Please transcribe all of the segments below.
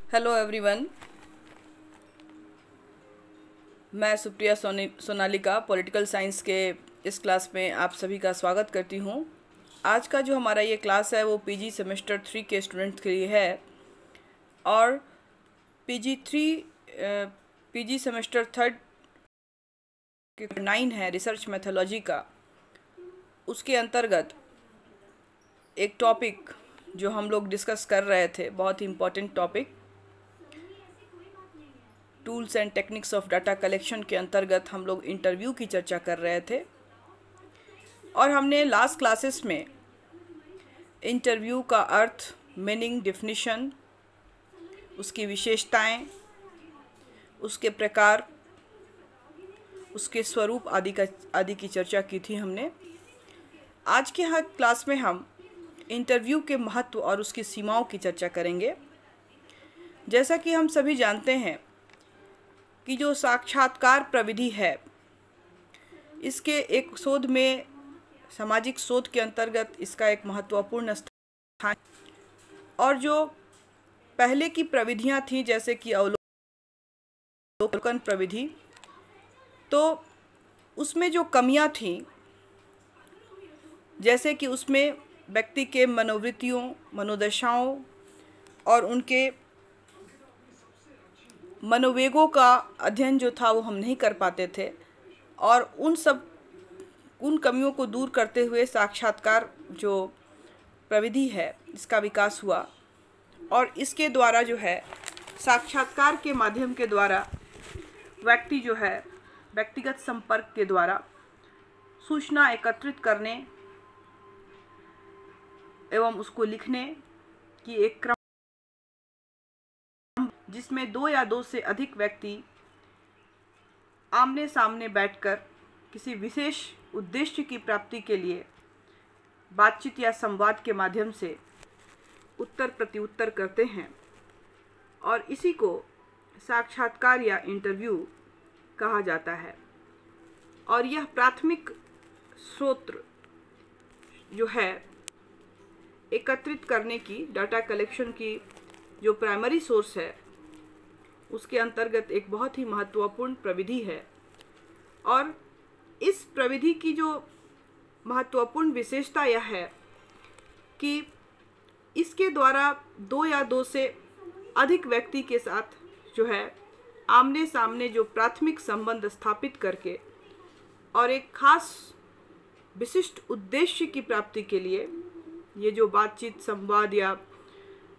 Hello everyone. मैं Supriya Sonalika political science के इस क्लास में आप सभी का स्वागत करती हूँ। आज का जो हमारा ये क्लास है वो पीजी सेमेस्टर 3 के स्टूडेंट्स के लिए है और पीजी सेमेस्टर 3 के 9 है रिसर्च मेथोलॉजी का। उसके अंतर्गत एक टॉपिक जो हम लोग डिस्कस कर रहे थे, बहुत ही important topic, tools and techniques of data collection के अंतर्गत हम लोग इंटरव्यू की चर्चा कर रहे थे और हमने लास्ट क्लासेस में इंटरव्यू का अर्थ, मीनिंग, डेफिनेशन, उसकी विशेषताएं, उसके प्रकार, उसके स्वरूप आदि की चर्चा की थी हमने। आज के हर क्लास में हम इंटरव्यू के महत्व और उसकी सीमाओं की चर्चा करेंगे। जैसा कि हम सभी जानते हैं कि जो साक्षात्कार प्रविधि है, इसके एक शोध में, सामाजिक शोध के अंतर्गत इसका एक महत्वपूर्ण स्थान, और जो पहले की प्रविधियां थी जैसे कि अवलोकन प्रविधि, तो उसमें जो कमियां थीं, जैसे कि उसमें व्यक्ति के मनोवृत्तियों, मनोदशाओं और उनके मनोवेगों का अध्ययन जो था वो हम नहीं कर पाते थे, और उन कमियों को दूर करते हुए साक्षात्कार जो प्रविधि है इसका विकास हुआ। और इसके द्वारा जो है, साक्षात्कार के माध्यम के द्वारा व्यक्ति जो है व्यक्तिगत संपर्क के द्वारा सूचना एकत्रित करने एवं उसको लिखने की एक क्रम, जिसमें 2 या 2 से अधिक व्यक्ति आमने सामने बैठकर किसी विशेष उद्देश्य की प्राप्ति के लिए बातचीत या संवाद के माध्यम से उत्तर प्रत्युत्तर करते हैं, और इसी को साक्षात्कार या इंटरव्यू कहा जाता है। और यह प्राथमिक स्रोत जो है एकत्रित करने की, डाटा कलेक्शन की जो प्राइमरी सोर्स है, उसके अंतर्गत एक बहुत ही महत्वपूर्ण प्रविधि है। और इस प्रविधि की जो महत्वपूर्ण विशेषता यह है कि इसके द्वारा 2 या 2 से अधिक व्यक्ति के साथ जो है आमने सामने जो प्राथमिक संबंध स्थापित करके और एक खास विशिष्ट उद्देश्य की प्राप्ति के लिए ये जो बातचीत, संवाद या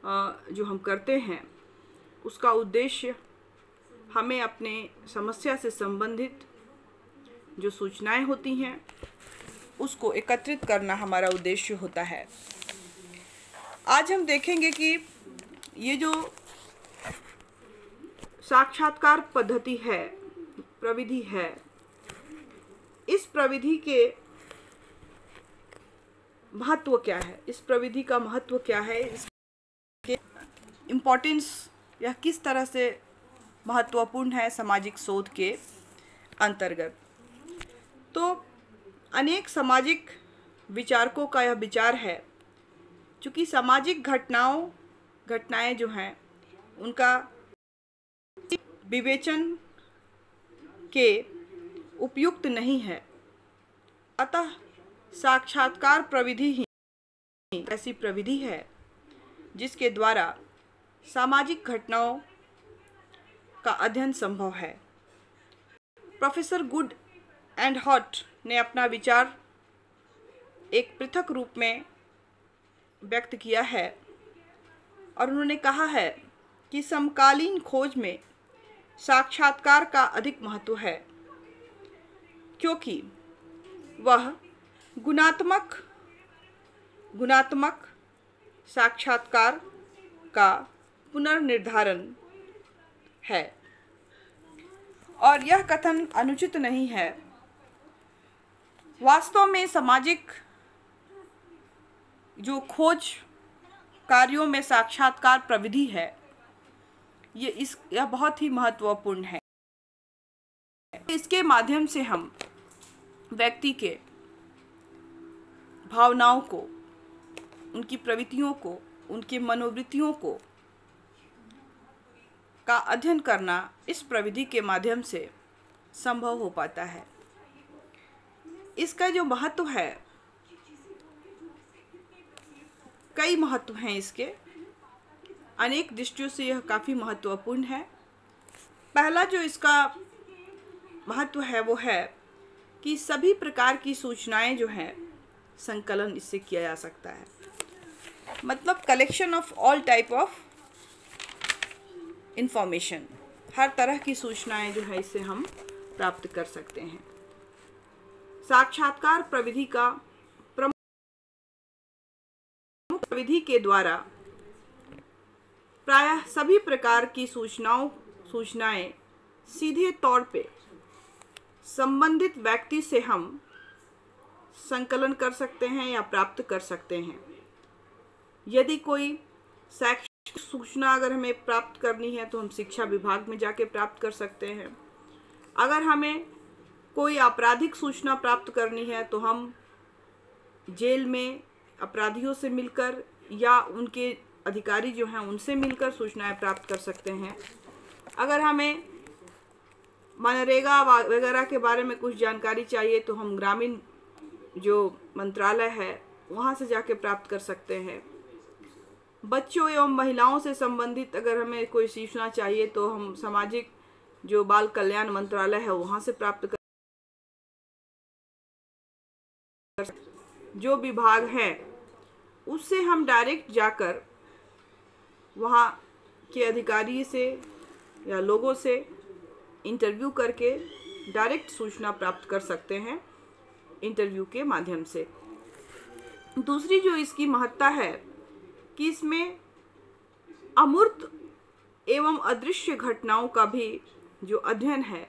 जो हम करते हैं, उसका उद्देश्य हमें अपने समस्या से संबंधित जो सूचनाएं होती हैं उसको एकत्रित करना हमारा उद्देश्य होता है। आज हम देखेंगे कि ये जो साक्षात्कार पद्धति है, प्रविधि है, इस प्रविधि के महत्व क्या है, इस प्रविधि का महत्व क्या है, इसके इम्पोर्टेंस यह किस तरह से महत्वपूर्ण है सामाजिक शोध के अंतर्गत। तो अनेक सामाजिक विचारकों का यह विचार है, चूँकि सामाजिक घटनाएं जो हैं उनका विवेचन के उपयुक्त नहीं है, अतः साक्षात्कार प्रविधि ही ऐसी प्रविधि है जिसके द्वारा सामाजिक घटनाओं का अध्ययन संभव है। प्रोफेसर गुड एंड हॉट ने अपना विचार एक पृथक रूप में व्यक्त किया है और उन्होंने कहा है कि समकालीन खोज में साक्षात्कार का अधिक महत्व है, क्योंकि वह गुणात्मक साक्षात्कार का पुनर्निर्धारण है। और यह कथन अनुचित नहीं है। वास्तव में सामाजिक जो खोज कार्यों में साक्षात्कार प्रविधि है, यह बहुत ही महत्वपूर्ण है। इसके माध्यम से हम व्यक्ति के भावनाओं को, उनकी प्रवृत्तियों को, उनके मनोवृत्तियों को का अध्ययन करना इस प्रविधि के माध्यम से संभव हो पाता है। इसका जो महत्व है, कई महत्व हैं इसके, अनेक दृष्टियों से यह काफ़ी महत्वपूर्ण है। पहला जो इसका महत्व है वो है कि सभी प्रकार की सूचनाएं जो हैं संकलन इससे किया जा सकता है। मतलब collection of all type of information, हर तरह की सूचनाएं जो है इससे हम प्राप्त कर सकते हैं। साक्षात्कार प्रविधि का प्रविधि के द्वारा प्रायः सभी प्रकार की सूचनाएं सीधे तौर पे संबंधित व्यक्ति से हम संकलन कर सकते हैं या प्राप्त कर सकते हैं। यदि कोई शैक्षिक सूचना अगर हमें प्राप्त करनी है तो हम शिक्षा विभाग में जाके प्राप्त कर सकते हैं। अगर हमें कोई आपराधिक सूचना प्राप्त करनी है तो हम जेल में अपराधियों से मिलकर या उनके अधिकारी जो हैं उनसे मिलकर सूचनाएं प्राप्त कर सकते हैं। अगर हमें मनरेगा वगैरह के बारे में कुछ जानकारी चाहिए तो हम ग्रामीण जो मंत्रालय है वहाँ से जाके प्राप्त कर सकते हैं। बच्चों एवं महिलाओं से संबंधित अगर हमें कोई सूचना चाहिए तो हम सामाजिक जो बाल कल्याण मंत्रालय है वहाँ से प्राप्त कर, जो विभाग है उससे हम डायरेक्ट जाकर वहाँ के अधिकारी से या लोगों से इंटरव्यू करके डायरेक्ट सूचना प्राप्त कर सकते हैं इंटरव्यू के माध्यम से। दूसरी जो इसकी महत्ता है कि इसमें अमूर्त एवं अदृश्य घटनाओं का भी जो अध्ययन है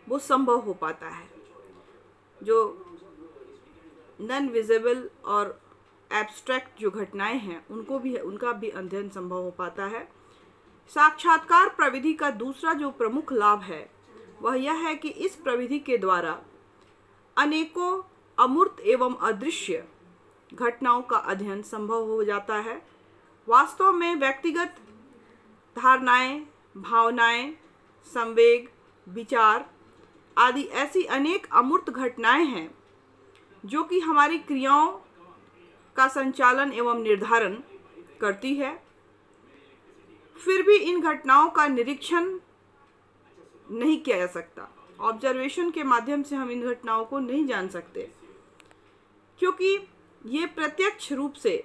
वो संभव हो पाता है। जो नॉन विजिबल और एब्स्ट्रैक्ट जो घटनाएं हैं उनका भी अध्ययन संभव हो पाता है। साक्षात्कार प्रविधि का दूसरा जो प्रमुख लाभ है वह यह है कि इस प्रविधि के द्वारा अनेकों अमूर्त एवं अदृश्य घटनाओं का अध्ययन संभव हो जाता है। वास्तव में व्यक्तिगत धारणाएं, भावनाएं, संवेग, विचार आदि ऐसी अनेक अमूर्त घटनाएं हैं जो कि हमारी क्रियाओं का संचालन एवं निर्धारण करती है। फिर भी इन घटनाओं का निरीक्षण नहीं किया जा सकता। ऑब्जर्वेशन के माध्यम से हम इन घटनाओं को नहीं जान सकते, क्योंकि ये प्रत्यक्ष रूप से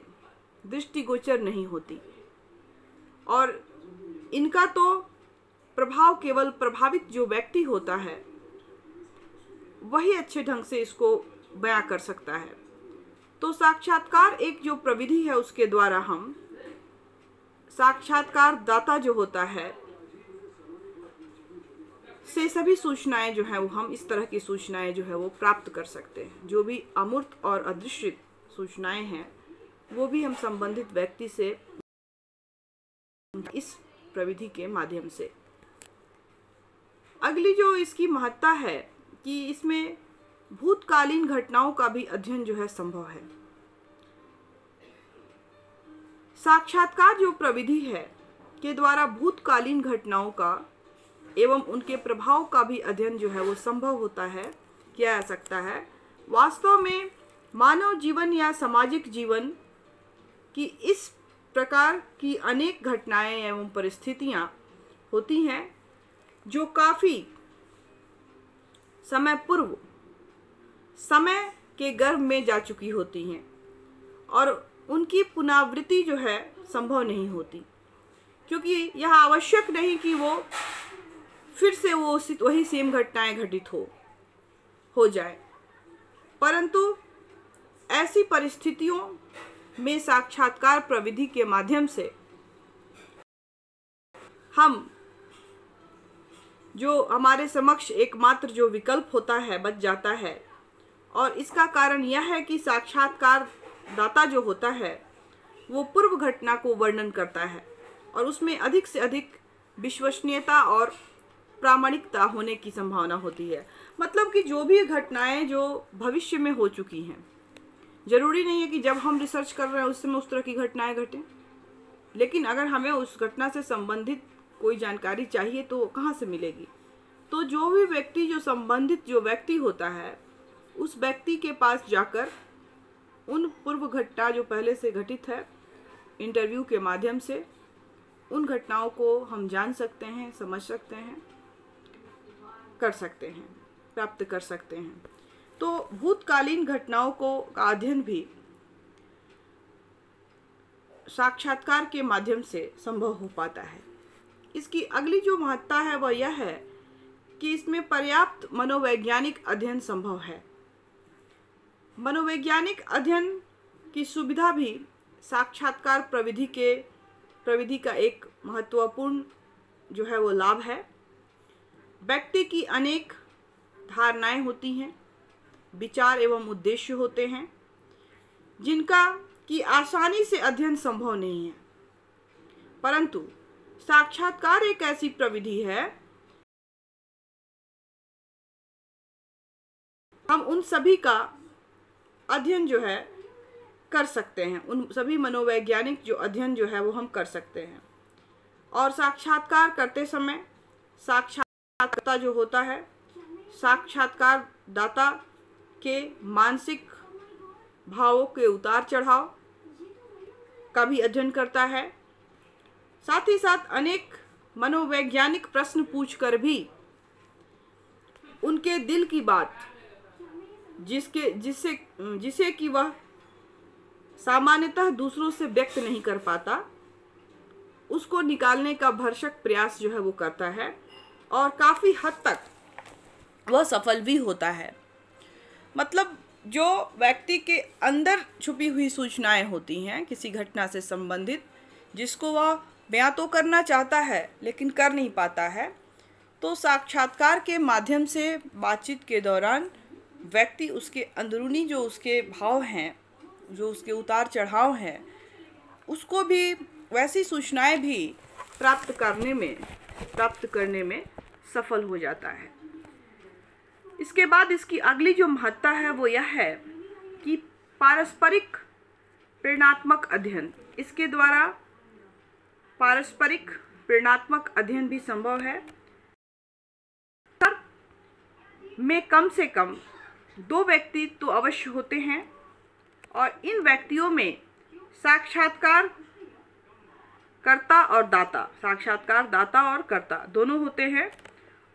दृष्टिगोचर नहीं होती और इनका तो प्रभाव केवल प्रभावित जो व्यक्ति होता है वही अच्छे ढंग से इसको बयां कर सकता है। तो साक्षात्कार एक जो प्रविधि है उसके द्वारा हम साक्षात्कार दाता जो होता है से सभी सूचनाएं जो है वो हम इस तरह की सूचनाएं जो है वो प्राप्त कर सकते हैं। जो भी अमूर्त और अदृश्य सूचनाएं हैं वो भी हम संबंधित व्यक्ति से इस प्रविधि के माध्यम से। अगली जो इसकी महत्ता है कि इसमें भूतकालीन घटनाओं का भी अध्ययन जो है संभव है। साक्षात्कार जो प्रविधि है के द्वारा भूतकालीन घटनाओं का एवं उनके प्रभाव का भी अध्ययन जो है वो संभव होता है, किया जा सकता है। वास्तव में मानव जीवन या सामाजिक जीवन की इस प्रकार की अनेक घटनाएं एवं परिस्थितियां होती हैं जो काफ़ी समय पूर्व समय के गर्भ में जा चुकी होती हैं और उनकी पुनरावृत्ति जो है संभव नहीं होती, क्योंकि यह आवश्यक नहीं कि वो फिर से वही सेम घटनाएं घटित हो जाए। परंतु ऐसी परिस्थितियों में साक्षात्कार प्रविधि के माध्यम से हम जो हमारे समक्ष एकमात्र जो विकल्प होता है बच जाता है। और इसका कारण यह है कि साक्षात्कार दाता जो होता है वो पूर्व घटना को वर्णन करता है और उसमें अधिक से अधिक विश्वसनीयता और प्रामाणिकता होने की संभावना होती है। मतलब कि जो भी घटनाएं जो भविष्य में हो चुकी हैं, जरूरी नहीं है कि जब हम रिसर्च कर रहे हैं उस समय उस तरह की घटनाएं घटें, लेकिन अगर हमें उस घटना से संबंधित कोई जानकारी चाहिए तो कहाँ से मिलेगी? तो जो भी व्यक्ति, जो संबंधित जो व्यक्ति होता है, उस व्यक्ति के पास जाकर उन पूर्व घटना जो पहले से घटित है, इंटरव्यू के माध्यम से उन घटनाओं को हम जान सकते हैं, समझ सकते हैं, कर सकते हैं, प्राप्त कर सकते हैं। तो भूतकालीन घटनाओं का अध्ययन भी साक्षात्कार के माध्यम से संभव हो पाता है। इसकी अगली जो महत्ता है वह यह है कि इसमें पर्याप्त मनोवैज्ञानिक अध्ययन संभव है। मनोवैज्ञानिक अध्ययन की सुविधा भी साक्षात्कार प्रविधि का एक महत्वपूर्ण जो है वो लाभ है। व्यक्ति की अनेक धारणाएं होती हैं, विचार एवं उद्देश्य होते हैं, जिनका कि आसानी से अध्ययन संभव नहीं है। परंतु साक्षात्कार एक ऐसी प्रविधि है, हम उन सभी का अध्ययन जो है कर सकते हैं, उन सभी मनोवैज्ञानिक जो अध्ययन जो है वो हम कर सकते हैं। और साक्षात्कार करते समय साक्षात्कारकर्ता जो होता है, साक्षात्कार दाता के मानसिक भावों के उतार चढ़ाव का भी अध्ययन करता है। साथ ही साथ अनेक मनोवैज्ञानिक प्रश्न पूछकर भी उनके दिल की बात, जिसे कि वह सामान्यतः दूसरों से व्यक्त नहीं कर पाता, उसको निकालने का भरसक प्रयास जो है वो करता है और काफ़ी हद तक वह सफल भी होता है। मतलब जो व्यक्ति के अंदर छुपी हुई सूचनाएं होती हैं किसी घटना से संबंधित, जिसको वह बयां तो करना चाहता है लेकिन कर नहीं पाता है, तो साक्षात्कार के माध्यम से बातचीत के दौरान व्यक्ति उसके अंदरूनी जो उसके भाव हैं, जो उसके उतार चढ़ाव हैं, उसको भी वैसी सूचनाएं भी प्राप्त करने में सफल हो जाता है। इसके बाद इसकी अगली जो महत्ता है वो यह है कि पारस्परिक प्रेरणात्मक अध्ययन, इसके द्वारा पारस्परिक प्रेरणात्मक अध्ययन भी संभव है। में कम से कम 2 व्यक्ति तो अवश्य होते हैं और इन व्यक्तियों में साक्षात्कार दाता और कर्ता दोनों होते हैं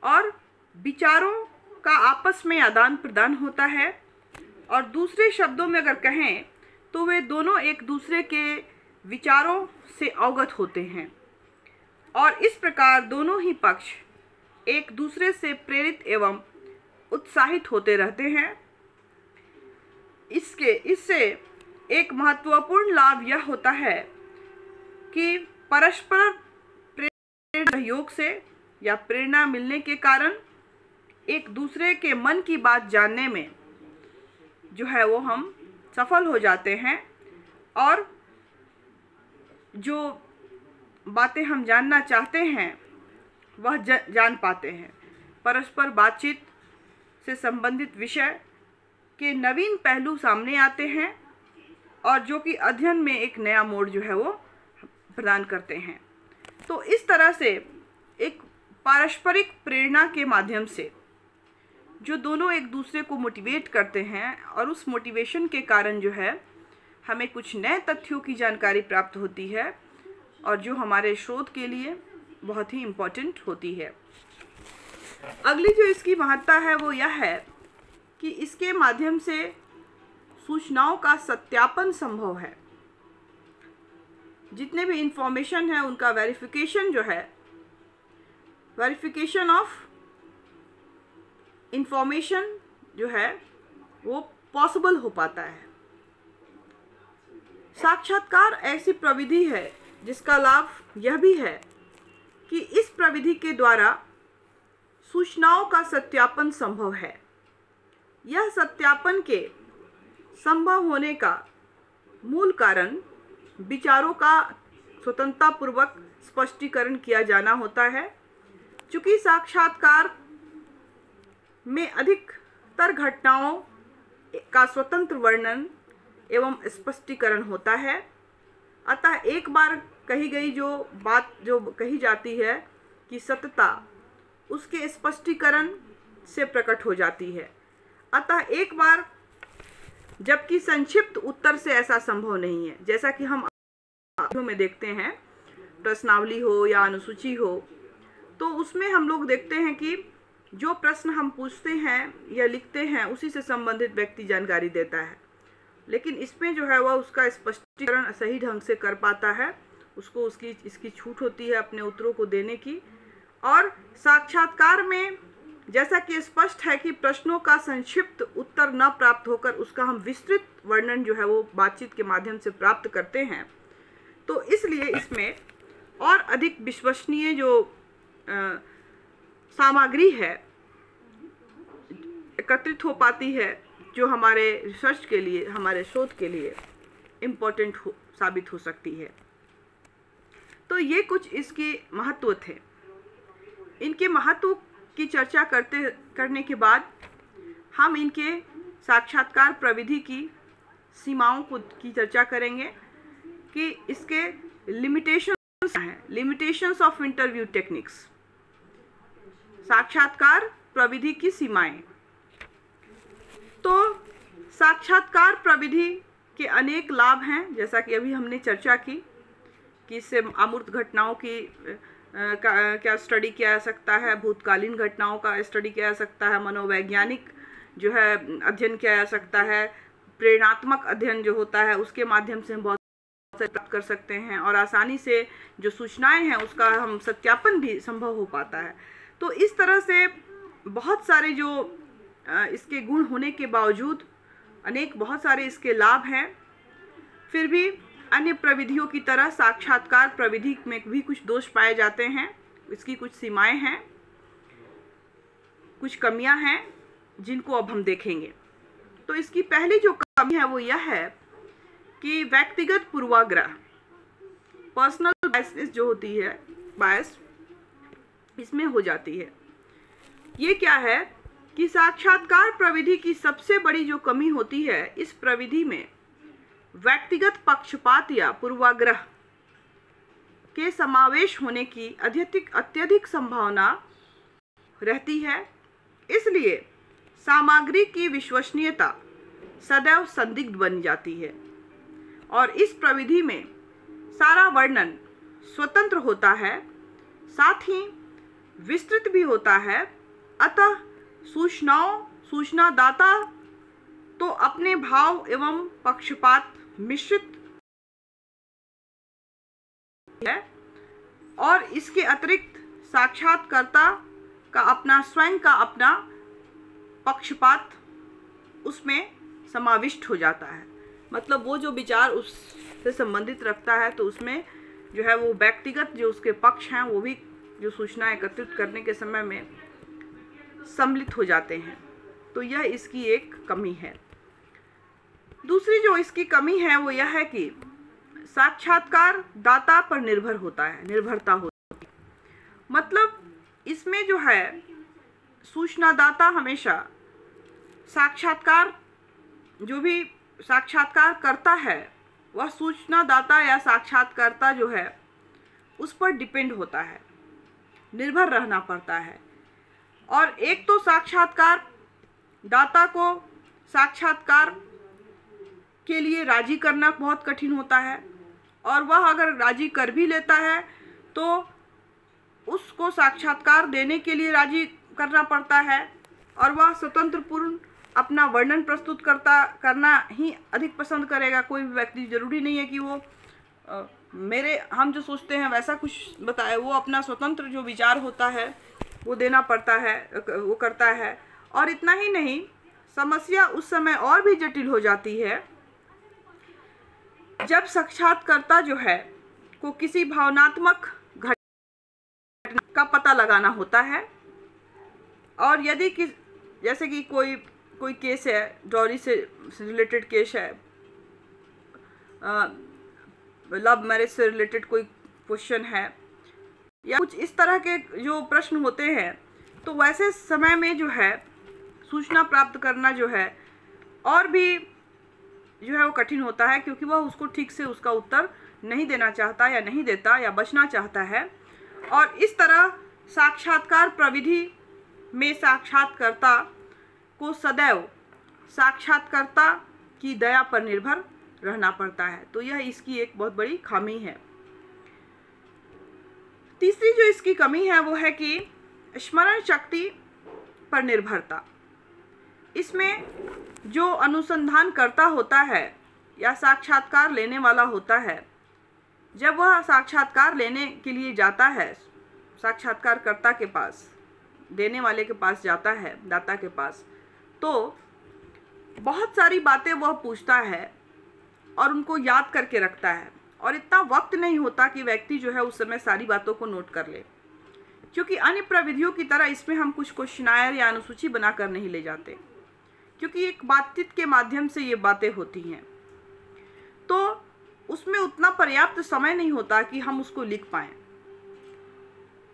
और विचारों का आपस में आदान प्रदान होता है। और दूसरे शब्दों में अगर कहें तो वे दोनों एक दूसरे के विचारों से अवगत होते हैं और इस प्रकार दोनों ही पक्ष एक दूसरे से प्रेरित एवं उत्साहित होते रहते हैं। इससे एक महत्वपूर्ण लाभ यह होता है कि परस्पर प्रेरणा सहयोग से या प्रेरणा मिलने के कारण एक दूसरे के मन की बात जानने में जो है वो हम सफल हो जाते हैं और जो बातें हम जानना चाहते हैं वह जान पाते हैं। परस्पर बातचीत से संबंधित विषय के नवीन पहलू सामने आते हैं और जो कि अध्ययन में एक नया मोड़ जो है वो प्रदान करते हैं। तो इस तरह से एक पारस्परिक प्रेरणा के माध्यम से जो दोनों एक दूसरे को मोटिवेट करते हैं और उस मोटिवेशन के कारण जो है हमें कुछ नए तथ्यों की जानकारी प्राप्त होती है और जो हमारे शोध के लिए बहुत ही इम्पोर्टेंट होती है। अगली जो इसकी महत्ता है वो यह है कि इसके माध्यम से सूचनाओं का सत्यापन संभव है। जितने भी इंफॉर्मेशन है उनका वेरिफिकेशन जो है, वेरिफिकेशन ऑफ इंफॉर्मेशन जो है वो पॉसिबल हो पाता है। साक्षात्कार ऐसी प्रविधि है जिसका लाभ यह भी है कि इस प्रविधि के द्वारा सूचनाओं का सत्यापन संभव है। यह सत्यापन के संभव होने का मूल कारण विचारों का स्वतंत्रतापूर्वक स्पष्टीकरण किया जाना होता है। चूँकि साक्षात्कार में अधिकतर घटनाओं का स्वतंत्र वर्णन एवं स्पष्टीकरण होता है, अतः एक बार कही गई जो बात जो कही जाती है की सत्यता उसके स्पष्टीकरण से प्रकट हो जाती है। अतः एक बार जबकि संक्षिप्त उत्तर से ऐसा संभव नहीं है, जैसा कि हम में देखते हैं प्रश्नावली हो या अनुसूची हो, तो उसमें हम लोग देखते हैं कि जो प्रश्न हम पूछते हैं या लिखते हैं उसी से संबंधित व्यक्ति जानकारी देता है, लेकिन इसमें जो है वह उसका स्पष्टीकरण सही ढंग से कर पाता है, उसको इसकी छूट होती है अपने उत्तरों को देने की। और साक्षात्कार में जैसा कि स्पष्ट है कि प्रश्नों का संक्षिप्त उत्तर न प्राप्त होकर उसका हम विस्तृत वर्णन जो है वो बातचीत के माध्यम से प्राप्त करते हैं, तो इसलिए इसमें और अधिक विश्वसनीय जो सामग्री है एकत्रित हो पाती है, जो हमारे रिसर्च के लिए, हमारे शोध के लिए इम्पोर्टेंट साबित हो सकती है। तो ये कुछ इसके महत्व थे। इनके महत्व की चर्चा करने के बाद हम इनके साक्षात्कार प्रविधि की सीमाओं की चर्चा करेंगे कि इसके लिमिटेशंस हैं, लिमिटेशंस ऑफ इंटरव्यू टेक्निक्स, साक्षात्कार प्रविधि की सीमाएं। तो साक्षात्कार प्रविधि के अनेक लाभ हैं, जैसा कि अभी हमने चर्चा की कि इससे अमूर्त घटनाओं की क्या स्टडी किया जा सकता है, भूतकालीन घटनाओं का स्टडी किया जा सकता है, मनोवैज्ञानिक जो है अध्ययन किया जा सकता है, प्रेरणात्मक अध्ययन जो होता है उसके माध्यम से हम बहुत से प्राप्त कर सकते हैं, और आसानी से जो सूचनाएं हैं उसका हम सत्यापन भी संभव हो पाता है। तो इस तरह से बहुत सारे जो इसके गुण होने के बावजूद बहुत सारे इसके लाभ हैं, फिर भी अन्य प्रविधियों की तरह साक्षात्कार प्रविधि में भी कुछ दोष पाए जाते हैं। इसकी कुछ सीमाएं हैं, कुछ कमियां हैं जिनको अब हम देखेंगे। तो इसकी पहली जो कमी है वो यह है कि व्यक्तिगत पूर्वाग्रह, पर्सनल बायस जो होती है, बायस इसमें हो जाती है। ये क्या है कि साक्षात्कार प्रविधि की सबसे बड़ी जो कमी होती है, इस प्रविधि में व्यक्तिगत पक्षपात या पूर्वाग्रह के समावेश होने की अत्यधिक संभावना रहती है। इसलिए सामग्री की विश्वसनीयता सदैव संदिग्ध बन जाती है, और इस प्रविधि में सारा वर्णन स्वतंत्र होता है, साथ ही विस्तृत भी होता है। अतः सूचनादाता तो अपने भाव एवं पक्षपात मिश्रित है, और इसके अतिरिक्त साक्षात्कारकर्ता का अपना स्वयं का अपना पक्षपात उसमें समाविष्ट हो जाता है। मतलब वो जो विचार उससे संबंधित रखता है, तो उसमें जो है वो व्यक्तिगत जो उसके पक्ष हैं वो भी जो सूचना एकत्रित करने के समय में सम्मिलित हो जाते हैं। तो यह इसकी एक कमी है। दूसरी जो इसकी कमी है वो यह है कि साक्षात्कार दाता पर निर्भरता होती है। मतलब इसमें जो है सूचनादाता हमेशा जो भी साक्षात्कार करता है वह सूचनादाता या साक्षात्कारकर्ता जो है उस पर डिपेंड होता है, निर्भर रहना पड़ता है। और एक तो साक्षात्कार दाता को साक्षात्कार के लिए राजी करना बहुत कठिन होता है, और वह अगर राजी कर भी लेता है तो उसको साक्षात्कार देने के लिए राजी करना पड़ता है, और वह स्वतंत्रपूर्ण अपना वर्णन प्रस्तुत करना ही अधिक पसंद करेगा। कोई भी व्यक्ति, जरूरी नहीं है कि वो हम जो सोचते हैं वैसा कुछ बताए, वो अपना स्वतंत्र जो विचार होता है वो देना पड़ता है, वो करता है। और इतना ही नहीं, समस्या उस समय और भी जटिल हो जाती है जब साक्षात्कारकर्ता जो है को किसी भावनात्मक घटना का पता लगाना होता है, और यदि जैसे कि कोई केस है, डॉरी से रिलेटेड केस है, लव मैरिज से रिलेटेड कोई क्वेश्चन है, या कुछ इस तरह के जो प्रश्न होते हैं, तो वैसे समय में जो है सूचना प्राप्त करना जो है और भी जो है वो कठिन होता है, क्योंकि वह उसको ठीक से उसका उत्तर नहीं देना चाहता या नहीं देता या बचना चाहता है। और इस तरह साक्षात्कार प्रविधि में साक्षात्कारकर्ता को सदैव साक्षात्कारकर्ता की दया पर निर्भर रहना पड़ता है। तो यह इसकी एक बहुत बड़ी खामी है। तीसरी जो इसकी कमी है वो है कि स्मरण शक्ति पर निर्भरता। इसमें जो अनुसंधान करता होता है या साक्षात्कार लेने वाला होता है, जब वह साक्षात्कार लेने के लिए जाता है, साक्षात्कारकर्ता के पास, देने वाले के पास जाता है, दाता के पास, तो बहुत सारी बातें वह पूछता है और उनको याद करके रखता है, और इतना वक्त नहीं होता कि व्यक्ति जो है उस समय सारी बातों को नोट कर ले, क्योंकि अन्य प्रविधियों की तरह इसमें हम कुछ क्वेश्चनायर या अनुसूची बनाकर नहीं ले जाते, क्योंकि एक बातचीत के माध्यम से ये बातें होती हैं, तो उसमें उतना पर्याप्त समय नहीं होता कि हम उसको लिख पाएँ।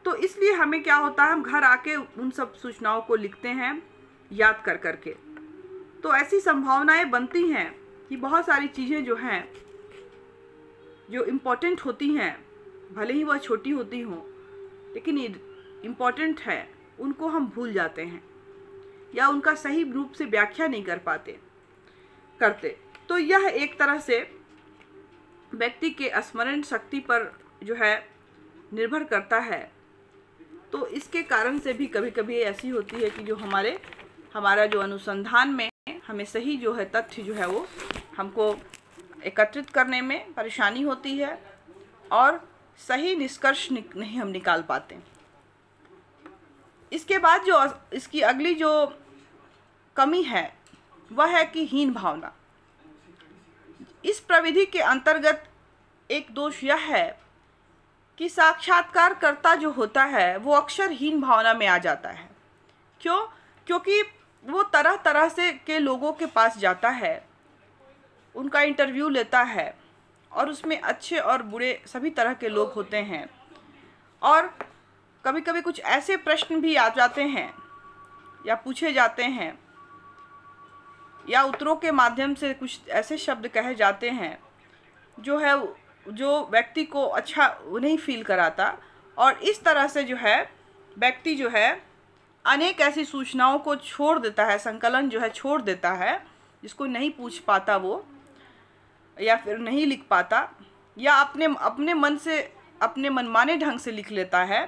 तो इसलिए हमें क्या होता है, हम घर आके उन सब सूचनाओं को लिखते हैं याद कर करके। तो ऐसी संभावनाएं बनती हैं कि बहुत सारी चीज़ें जो हैं, जो इम्पोर्टेंट होती हैं, भले ही वह छोटी होती हों, लेकिन इम्पोर्टेंट है, उनको हम भूल जाते हैं या उनका सही रूप से व्याख्या नहीं करते। तो यह एक तरह से व्यक्ति के स्मरण शक्ति पर जो है निर्भर करता है। तो इसके कारण से भी कभी कभी ऐसी होती है कि जो हमारा जो अनुसंधान में हमें सही जो है तथ्य जो है वो हमको एकत्रित करने में परेशानी होती है और सही निष्कर्ष नहीं हम निकाल पाते। इसके बाद जो इसकी अगली जो कमी है वह है कि हीन भावना। इस प्रविधि के अंतर्गत एक दोष यह है कि साक्षात्कारकर्ता जो होता है वो अक्सर हीन भावना में आ जाता है। क्यों? क्योंकि वो तरह तरह से के लोगों के पास जाता है, उनका इंटरव्यू लेता है, और उसमें अच्छे और बुरे सभी तरह के लोग होते हैं, और कभी कभी कुछ ऐसे प्रश्न भी आ जाते हैं या पूछे जाते हैं, या उत्तरों के माध्यम से कुछ ऐसे शब्द कहे जाते हैं जो व्यक्ति को अच्छा नहीं फील कराता, और इस तरह से जो है व्यक्ति जो है अनेक ऐसी सूचनाओं को छोड़ देता है, संकलन जो है छोड़ देता है, जिसको नहीं पूछ पाता वो, या फिर नहीं लिख पाता, या अपने मन से अपने मनमाने ढंग से लिख लेता है,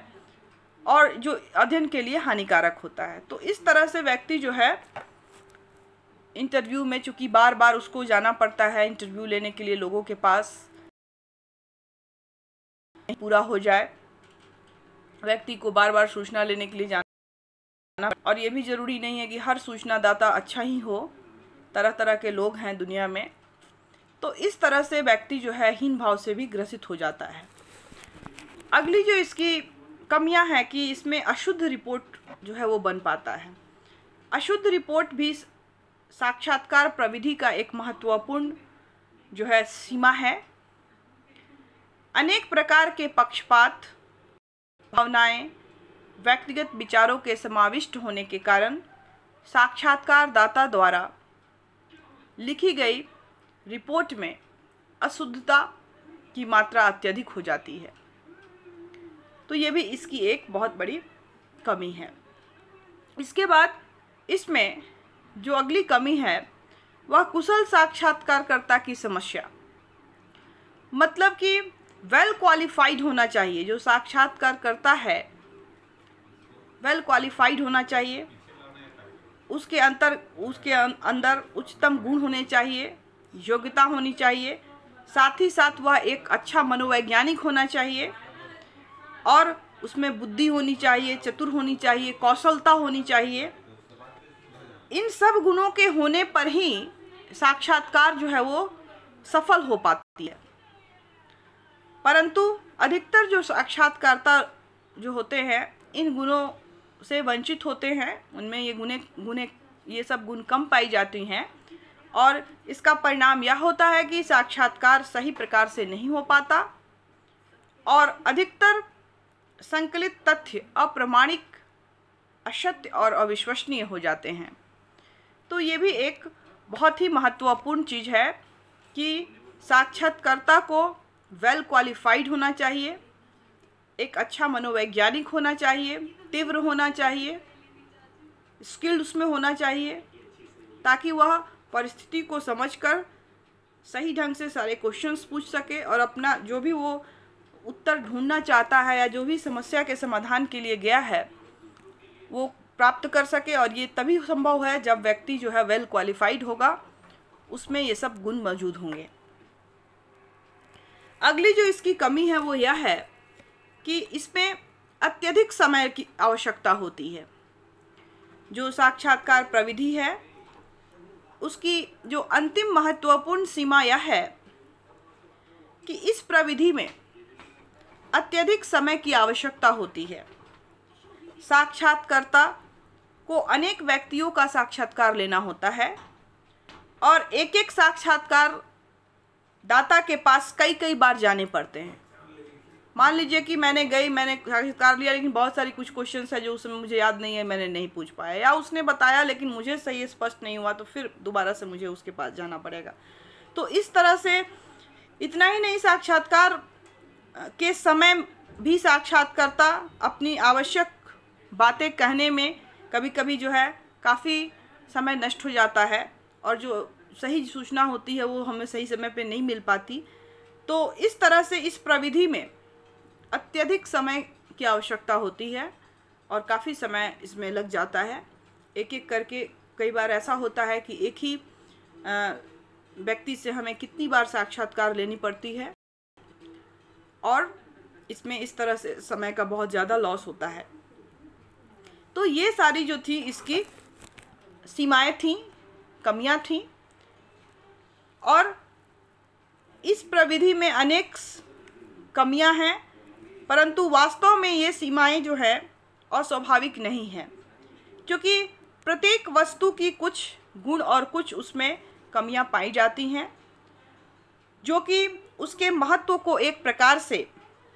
और जो अध्ययन के लिए हानिकारक होता है। तो इस तरह से व्यक्ति जो है इंटरव्यू में, चूँकि बार बार उसको जाना पड़ता है इंटरव्यू लेने के लिए लोगों के पास, पूरा हो जाए, व्यक्ति को बार बार सूचना लेने के लिए जाना, और ये भी ज़रूरी नहीं है कि हर सूचना दाता अच्छा ही हो, तरह तरह के लोग हैं दुनिया में। तो इस तरह से व्यक्ति जो है हीन भाव से भी ग्रसित हो जाता है। अगली जो इसकी कमियां हैं कि इसमें अशुद्ध रिपोर्ट जो है वो बन पाता है। अशुद्ध रिपोर्ट भी साक्षात्कार प्रविधि का एक महत्वपूर्ण जो है सीमा है। अनेक प्रकार के पक्षपात, भावनाएं, व्यक्तिगत विचारों के समाविष्ट होने के कारण साक्षात्कारदाता द्वारा लिखी गई रिपोर्ट में अशुद्धता की मात्रा अत्यधिक हो जाती है। तो ये भी इसकी एक बहुत बड़ी कमी है। इसके बाद इसमें जो अगली कमी है वह कुशल साक्षात्कारकर्ता की समस्या, मतलब कि वेल क्वालिफाइड होना चाहिए। जो साक्षात्कारकर्ता है वेल क्वालिफाइड होना चाहिए, उसके अंदर उच्चतम गुण होने चाहिए, योग्यता होनी चाहिए, साथ ही साथ वह एक अच्छा मनोवैज्ञानिक होना चाहिए, और उसमें बुद्धि होनी चाहिए, चतुर होनी चाहिए, कौशलता होनी चाहिए। इन सब गुणों के होने पर ही साक्षात्कार जो है वो सफल हो पाती है। परंतु अधिकतर जो साक्षात्कारता जो होते हैं इन गुणों से वंचित होते हैं, उनमें ये सब गुण कम पाई जाती हैं, और इसका परिणाम यह होता है कि साक्षात्कार सही प्रकार से नहीं हो पाता, और अधिकतर संकलित तथ्य अप्रामाणिक, असत्य और अविश्वसनीय हो जाते हैं। तो ये भी एक बहुत ही महत्वपूर्ण चीज़ है कि साक्षात्कारता को वेल क्वालिफाइड होना चाहिए, एक अच्छा मनोवैज्ञानिक होना चाहिए, तीव्र होना चाहिए, स्किल्ड उसमें होना चाहिए, ताकि वह परिस्थिति को समझकर सही ढंग से सारे क्वेश्चंस पूछ सके और अपना जो भी वो उत्तर ढूंढना चाहता है या जो भी समस्या के समाधान के लिए गया है वो प्राप्त कर सके। और ये तभी संभव है जब व्यक्ति जो है वेल क्वालिफाइड होगा, उसमें ये सब गुण मौजूद होंगे। अगली जो इसकी कमी है वो यह है कि इसमें अत्यधिक समय की आवश्यकता होती है। जो साक्षात्कार प्रविधि है उसकी जो अंतिम महत्वपूर्ण सीमा यह है कि इस प्रविधि में अत्यधिक समय की आवश्यकता होती है। साक्षात्कारकर्ता को अनेक व्यक्तियों का साक्षात्कार लेना होता है और एक एक साक्षात्कार दाता के पास कई कई बार जाने पड़ते हैं। मान लीजिए कि मैंने साक्षात्कार लिया, लेकिन बहुत सारी कुछ क्वेश्चंस है जो उसमें मुझे याद नहीं है, मैंने नहीं पूछ पाया, या उसने बताया लेकिन मुझे सही स्पष्ट नहीं हुआ, तो फिर दोबारा से मुझे उसके पास जाना पड़ेगा। तो इस तरह से इतना ही नहीं, साक्षात्कार के समय भी साक्षात्कारकर्ता अपनी आवश्यक बातें कहने में कभी कभी जो है काफ़ी समय नष्ट हो जाता है और जो सही सूचना होती है वो हमें सही समय पे नहीं मिल पाती। तो इस तरह से इस प्रविधि में अत्यधिक समय की आवश्यकता होती है और काफ़ी समय इसमें लग जाता है। एक एक करके कई बार ऐसा होता है कि एक ही व्यक्ति से हमें कितनी बार साक्षात्कार लेनी पड़ती है और इसमें इस तरह से समय का बहुत ज़्यादा लॉस होता है। तो ये सारी जो थी इसकी सीमाएं थीं, कमियां थीं, और इस प्रविधि में अनेक कमियां हैं, परंतु वास्तव में ये सीमाएं जो है अस्वाभाविक नहीं हैं, क्योंकि प्रत्येक वस्तु की कुछ गुण और कुछ उसमें कमियां पाई जाती हैं जो कि उसके महत्व को एक प्रकार से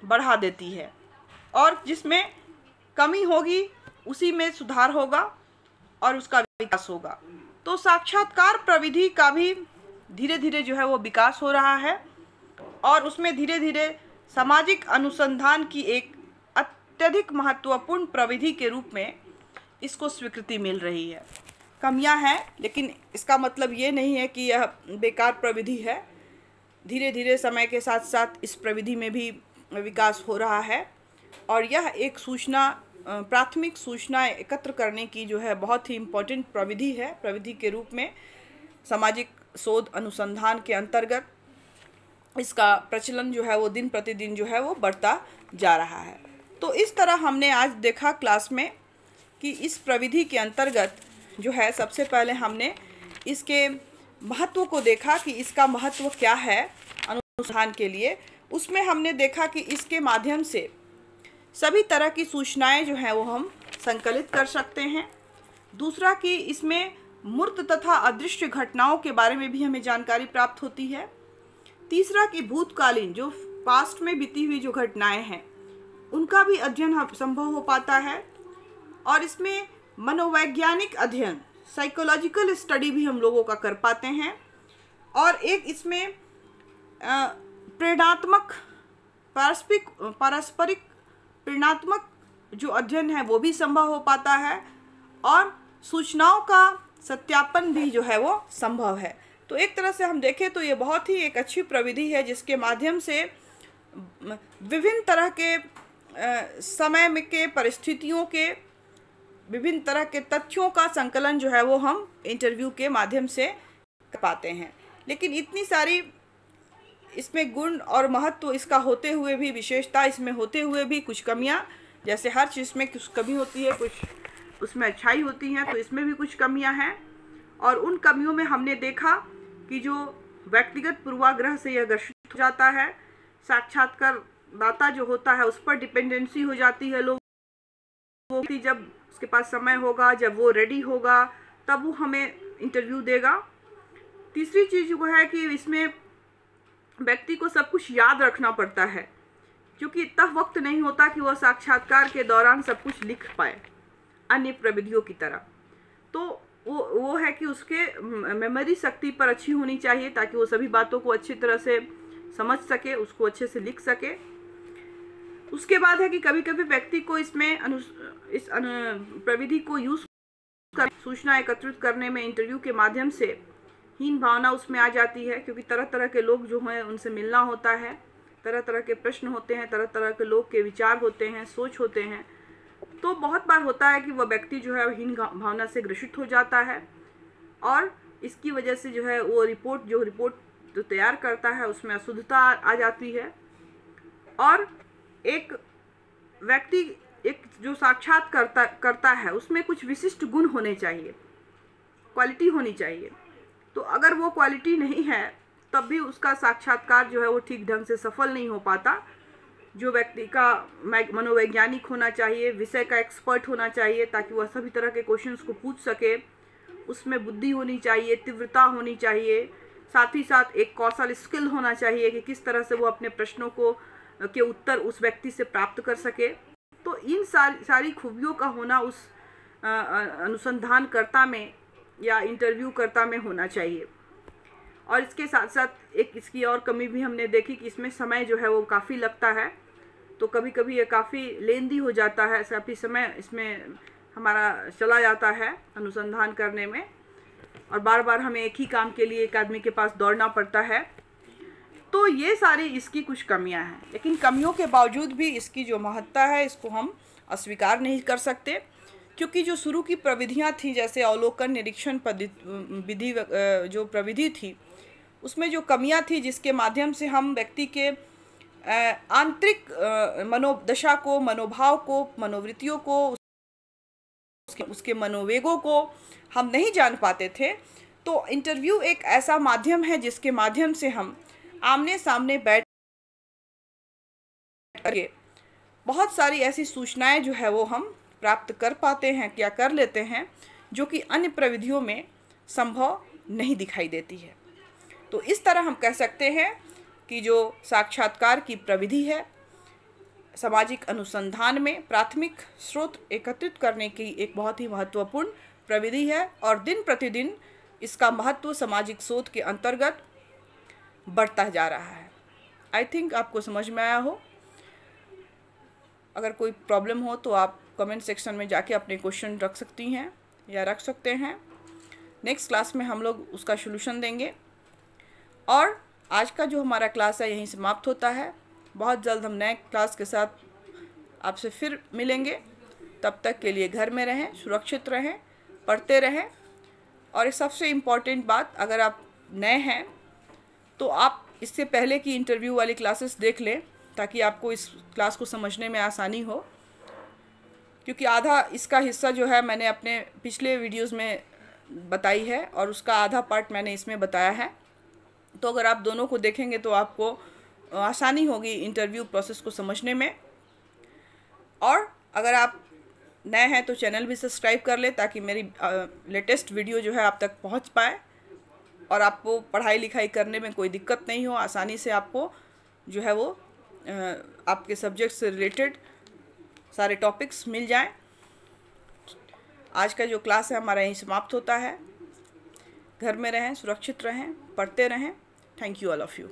बढ़ा देती है, और जिसमें कमी होगी उसी में सुधार होगा और उसका विकास होगा। तो साक्षात्कार प्रविधि का भी धीरे धीरे जो है वो विकास हो रहा है और उसमें धीरे धीरे सामाजिक अनुसंधान की एक अत्यधिक महत्वपूर्ण प्रविधि के रूप में इसको स्वीकृति मिल रही है। कमियां हैं, लेकिन इसका मतलब ये नहीं है कि यह बेकार प्रविधि है। धीरे धीरे समय के साथ साथ इस प्रविधि में भी विकास हो रहा है और यह एक प्राथमिक सूचना एकत्र करने की जो है बहुत ही इम्पोर्टेंट प्रविधि है। प्रविधि के रूप में सामाजिक शोध अनुसंधान के अंतर्गत इसका प्रचलन जो है वो दिन प्रतिदिन जो है वो बढ़ता जा रहा है। तो इस तरह हमने आज देखा क्लास में कि इस प्रविधि के अंतर्गत जो है सबसे पहले हमने इसके महत्व को देखा कि इसका महत्व क्या है अनुसंधान के लिए। उसमें हमने देखा कि इसके माध्यम से सभी तरह की सूचनाएं जो हैं वो हम संकलित कर सकते हैं। दूसरा कि इसमें मूर्त तथा अदृश्य घटनाओं के बारे में भी हमें जानकारी प्राप्त होती है। तीसरा कि भूतकालीन जो पास्ट में बीती हुई जो घटनाएं हैं उनका भी अध्ययन संभव हो पाता है और इसमें मनोवैज्ञानिक अध्ययन साइकोलॉजिकल स्टडी भी हम लोगों का कर पाते हैं और एक इसमें प्रेरणात्मक पारस्परिक प्रेरणात्मक जो अध्ययन है वो भी संभव हो पाता है और सूचनाओं का सत्यापन भी जो है वो संभव है। तो एक तरह से हम देखें तो ये बहुत ही एक अच्छी प्रविधि है जिसके माध्यम से विभिन्न तरह के समय में के परिस्थितियों के विभिन्न तरह के तथ्यों का संकलन जो है वो हम इंटरव्यू के माध्यम से कर पाते हैं। लेकिन इतनी सारी इसमें गुण और महत्व इसका होते हुए भी, विशेषता इसमें होते हुए भी कुछ कमियां, जैसे हर चीज़ में कुछ कमी होती है, कुछ उसमें अच्छाई होती है, तो इसमें भी कुछ कमियां हैं। और उन कमियों में हमने देखा कि जो व्यक्तिगत पूर्वाग्रह से यह ग्रसित हो जाता है, साक्षात्कारदाता जो होता है उस पर डिपेंडेंसी हो जाती है लोगों की। जब उसके पास समय होगा, जब वो रेडी होगा, तब वो हमें इंटरव्यू देगा। तीसरी चीज़ वो है कि इसमें व्यक्ति को सब कुछ याद रखना पड़ता है, क्योंकि इतना वक्त नहीं होता कि वह साक्षात्कार के दौरान सब कुछ लिख पाए अन्य प्रविधियों की तरह। तो वो है कि उसके मेमोरी शक्ति पर अच्छी होनी चाहिए ताकि वो सभी बातों को अच्छी तरह से समझ सके, उसको अच्छे से लिख सके। उसके बाद है कि कभी कभी व्यक्ति को इसमें इस प्रविधि को यूज कर सूचना एकत्रित करने में इंटरव्यू के माध्यम से हीन भावना उसमें आ जाती है, क्योंकि तरह तरह के लोग जो हैं उनसे मिलना होता है, तरह तरह के प्रश्न होते हैं, तरह तरह के लोग के विचार होते हैं, सोच होते हैं। तो बहुत बार होता है कि वह व्यक्ति जो है हीन भावना से ग्रसित हो जाता है और इसकी वजह से जो है वो रिपोर्ट जो तैयार करता है उसमें अशुद्धता आ जाती है। और एक व्यक्ति एक जो साक्षात करता है उसमें कुछ विशिष्ट गुण होने चाहिए, क्वालिटी होनी चाहिए। तो अगर वो क्वालिटी नहीं है तब भी उसका साक्षात्कार जो है वो ठीक ढंग से सफल नहीं हो पाता। जो व्यक्ति का मनोवैज्ञानिक होना चाहिए, विषय का एक्सपर्ट होना चाहिए ताकि वह सभी तरह के क्वेश्चंस को पूछ सके, उसमें बुद्धि होनी चाहिए, तीव्रता होनी चाहिए, साथ ही साथ एक कौशल स्किल होना चाहिए कि किस तरह से वो अपने प्रश्नों के उत्तर उस व्यक्ति से प्राप्त कर सके। तो इन सारी खूबियों का होना उस अनुसंधानकर्ता में या इंटरव्यूकर्ता में होना चाहिए। और इसके साथ साथ एक इसकी और कमी भी हमने देखी कि इसमें समय जो है वो काफ़ी लगता है। तो कभी कभी ये काफ़ी लेंदी हो जाता है, काफ़ी समय इसमें हमारा चला जाता है अनुसंधान करने में, और बार बार हमें एक ही काम के लिए एक आदमी के पास दौड़ना पड़ता है। तो ये सारी इसकी कुछ कमियां हैं, लेकिन कमियों के बावजूद भी इसकी जो महत्ता है इसको हम अस्वीकार नहीं कर सकते, क्योंकि जो शुरू की प्रविधियां थी, जैसे अवलोकन निरीक्षण विधि जो प्रविधि थी, उसमें जो कमियां थी जिसके माध्यम से हम व्यक्ति के आंतरिक मनोदशा को, मनोभाव को, मनोवृत्तियों को, उसके मनोवेगों को हम नहीं जान पाते थे। तो इंटरव्यू एक ऐसा माध्यम है जिसके माध्यम से हम आमने सामने बैठ करके बहुत सारी ऐसी सूचनाएं जो है वो हम प्राप्त कर पाते हैं, क्या कर लेते हैं, जो कि अन्य प्रविधियों में संभव नहीं दिखाई देती है। तो इस तरह हम कह सकते हैं कि जो साक्षात्कार की प्रविधि है, सामाजिक अनुसंधान में प्राथमिक स्रोत एकत्रित करने की एक बहुत ही महत्वपूर्ण प्रविधि है, और दिन प्रतिदिन इसका महत्व सामाजिक शोध के अंतर्गत बढ़ता जा रहा है। आई थिंक आपको समझ में आया हो। अगर कोई प्रॉब्लम हो तो आप कमेंट सेक्शन में जाके अपने क्वेश्चन रख सकती हैं या रख सकते हैं। नेक्स्ट क्लास में हम लोग उसका सॉल्यूशन देंगे। और आज का जो हमारा क्लास है यहीं समाप्त होता है। बहुत जल्द हम नए क्लास के साथ आपसे फिर मिलेंगे। तब तक के लिए घर में रहें, सुरक्षित रहें, पढ़ते रहें। और एक सबसे इम्पॉर्टेंट बात, अगर आप नए हैं तो आप इससे पहले की इंटरव्यू वाली क्लासेस देख लें ताकि आपको इस क्लास को समझने में आसानी हो, क्योंकि आधा इसका हिस्सा जो है मैंने अपने पिछले वीडियोस में बताई है और उसका आधा पार्ट मैंने इसमें बताया है। तो अगर आप दोनों को देखेंगे तो आपको आसानी होगी इंटरव्यू प्रोसेस को समझने में। और अगर आप नए हैं तो चैनल भी सब्सक्राइब कर ले ताकि मेरी लेटेस्ट वीडियो जो है आप तक पहुंच पाए और आपको पढ़ाई लिखाई करने में कोई दिक्कत नहीं हो, आसानी से आपको जो है वो आपके सब्जेक्ट से रिलेटेड सारे टॉपिक्स मिल जाएं। आज का जो क्लास है हमारा यहीं समाप्त होता है। घर में रहें, सुरक्षित रहें, पढ़ते रहें। Thank you all of you.